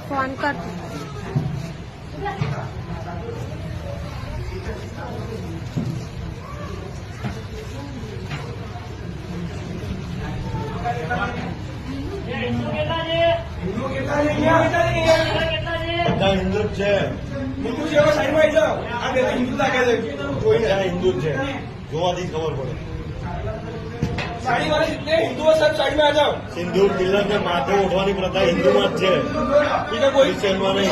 phone कर हिंदू છે હિન્દુ છે સાઈડમાં જાઓ આ બે હિન્દુ લાગે છે જોઈને હિન્દુ છે જોવાથી ખબર પડે સાડી વાળી जितने हिंदू सब साइड में आ जाओ सिंदूर तिलक ने माथे उठવાની પ્રથા હિન્દુમાં જ છે બીજા કોઈ ક્રિશ્ચનમાં નહીં